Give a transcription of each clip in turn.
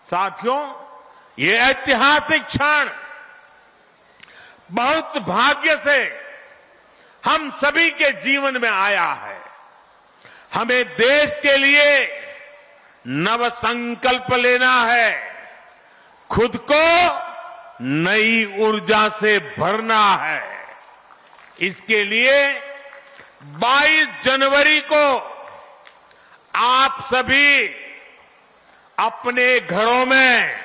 साथियों, ये ऐतिहासिक क्षण बहुत भाग्य से हम सभी के जीवन में आया है। हमें देश के लिए नव संकल्प लेना है, खुद को नई ऊर्जा से भरना है। इसके लिए 22 जनवरी को आप सभी अपने घरों में,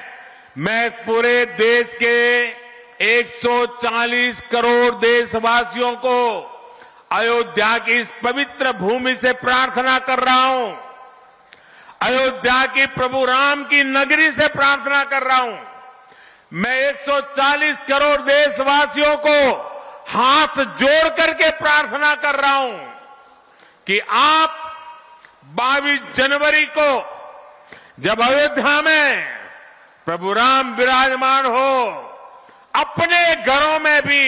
मैं पूरे देश के 140 करोड़ देशवासियों को अयोध्या की इस पवित्र भूमि से प्रार्थना कर रहा हूं, अयोध्या की प्रभु राम की नगरी से प्रार्थना कर रहा हूं। मैं 140 करोड़ देशवासियों को हाथ जोड़ करके प्रार्थना कर रहा हूं कि आप 22 जनवरी को जब अयोध्या में प्रभु राम विराजमान हो, अपने घरों में भी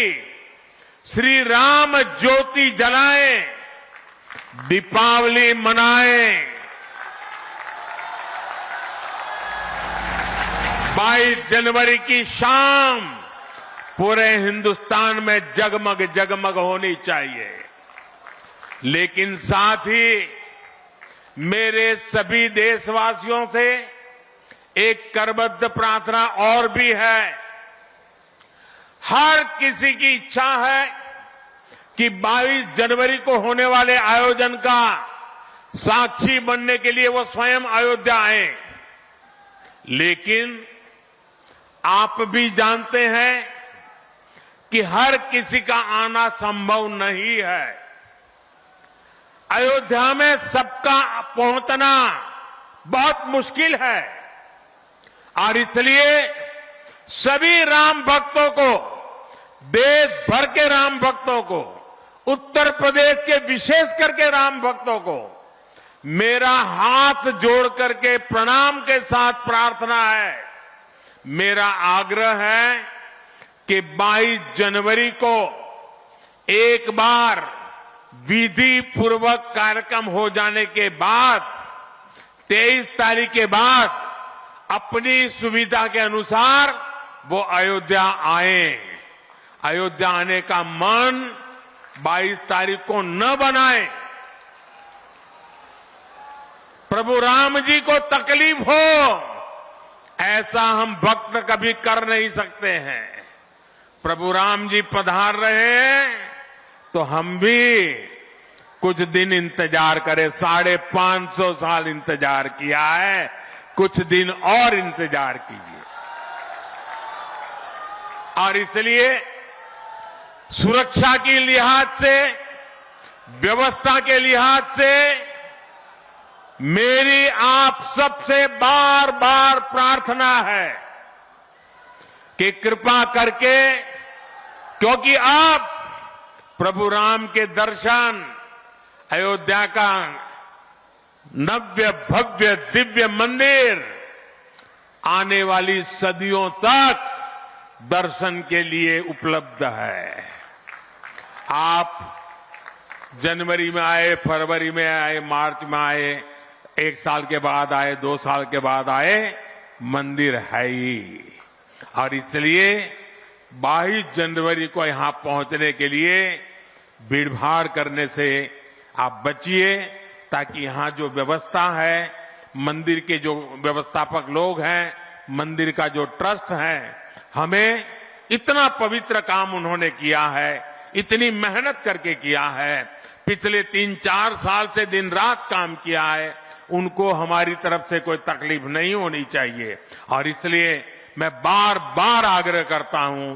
श्री राम ज्योति जलाएं, दीपावली मनाएं। 22 जनवरी की शाम पूरे हिंदुस्तान में जगमग जगमग होनी चाहिए। लेकिन साथ ही मेरे सभी देशवासियों से एक करबद्ध प्रार्थना और भी है। हर किसी की इच्छा है कि 22 जनवरी को होने वाले आयोजन का साक्षी बनने के लिए वो स्वयं अयोध्या आए। लेकिन आप भी जानते हैं कि हर किसी का आना संभव नहीं है। अयोध्या में सबका पहुंचना बहुत मुश्किल है और इसलिए सभी राम भक्तों को, देश भर के राम भक्तों को, उत्तर प्रदेश के विशेष करके राम भक्तों को मेरा हाथ जोड़ करके प्रणाम के साथ प्रार्थना है, मेरा आग्रह है कि 22 जनवरी को एक बार विधि पूर्वक कार्यक्रम हो जाने के बाद 23 तारीख के बाद अपनी सुविधा के अनुसार वो अयोध्या आए। अयोध्या आने का मन 22 तारीख को न बनाए। प्रभु राम जी को तकलीफ हो, ऐसा हम भक्त कभी कर नहीं सकते हैं। प्रभु राम जी पधार रहे हैं तो हम भी कुछ दिन इंतजार करें। 550 साल इंतजार किया है, कुछ दिन और इंतजार कीजिए। और इसलिए सुरक्षा के लिहाज से, व्यवस्था के लिहाज से मेरी आप सबसे बार बार प्रार्थना है कि कृपा करके, क्योंकि आप प्रभु राम के दर्शन, अयोध्या का नव्य भव्य दिव्य मंदिर आने वाली सदियों तक दर्शन के लिए उपलब्ध है। आप जनवरी में आए, फरवरी में आए, मार्च में आए, 1 साल के बाद आए, 2 साल के बाद आए, मंदिर है ही। और इसलिए 22 जनवरी को यहां पहुंचने के लिए भीड़भाड़ करने से आप बचिए, ताकि यहां जो व्यवस्था है, मंदिर के जो व्यवस्थापक लोग हैं, मंदिर का जो ट्रस्ट है, हमें इतना पवित्र काम उन्होंने किया है, इतनी मेहनत करके किया है, पिछले 3-4 साल से दिन रात काम किया है, उनको हमारी तरफ से कोई तकलीफ नहीं होनी चाहिए। और इसलिए मैं बार बार आग्रह करता हूं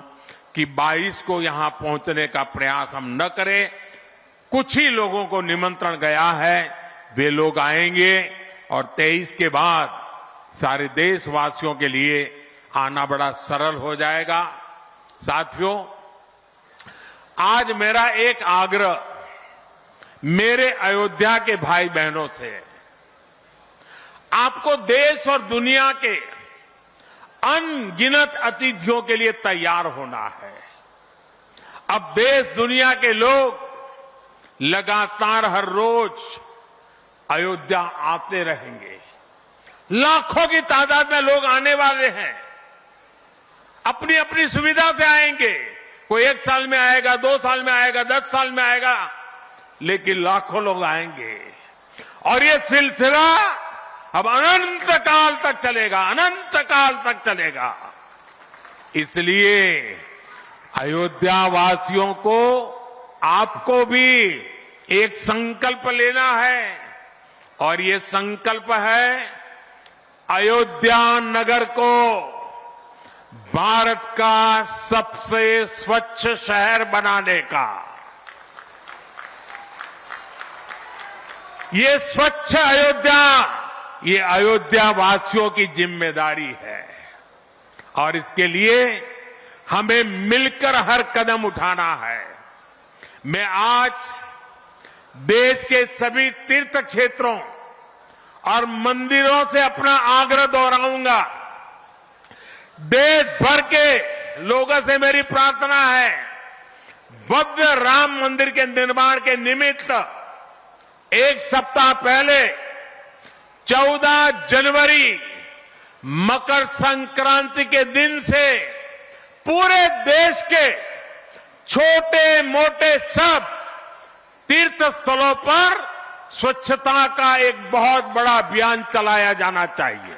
कि 22 को यहां पहुंचने का प्रयास हम न करें। कुछ ही लोगों को निमंत्रण गया है, वे लोग आएंगे और 23 के बाद सारे देशवासियों के लिए आना बड़ा सरल हो जाएगा। साथियों, आज मेरा एक आग्रह मेरे अयोध्या के भाई बहनों से है। आपको देश और दुनिया के अनगिनत अतिथियों के लिए तैयार होना है। अब देश दुनिया के लोग लगातार हर रोज अयोध्या आते रहेंगे। लाखों की तादाद में लोग आने वाले हैं। अपनी अपनी सुविधा से आएंगे। कोई 1 साल में आएगा, 2 साल में आएगा, 10 साल में आएगा, लेकिन लाखों लोग आएंगे। और ये सिलसिला अब अनंत काल तक चलेगा, अनंत काल तक चलेगा। इसलिए अयोध्या वासियों को, आपको भी एक संकल्प लेना है, और ये संकल्प है अयोध्या नगर को भारत का सबसे स्वच्छ शहर बनाने का। ये स्वच्छ अयोध्या, ये अयोध्या वासियों की जिम्मेदारी है, और इसके लिए हमें मिलकर हर कदम उठाना है। मैं आज देश के सभी तीर्थ क्षेत्रों और मंदिरों से अपना आग्रह दोहराऊंगा। देश भर के लोगों से मेरी प्रार्थना है, भव्य राम मंदिर के निर्माण के निमित्त 1 सप्ताह पहले 14 जनवरी मकर संक्रांति के दिन से पूरे देश के छोटे मोटे सब तीर्थ स्थलों पर स्वच्छता का एक बहुत बड़ा अभियान चलाया जाना चाहिए।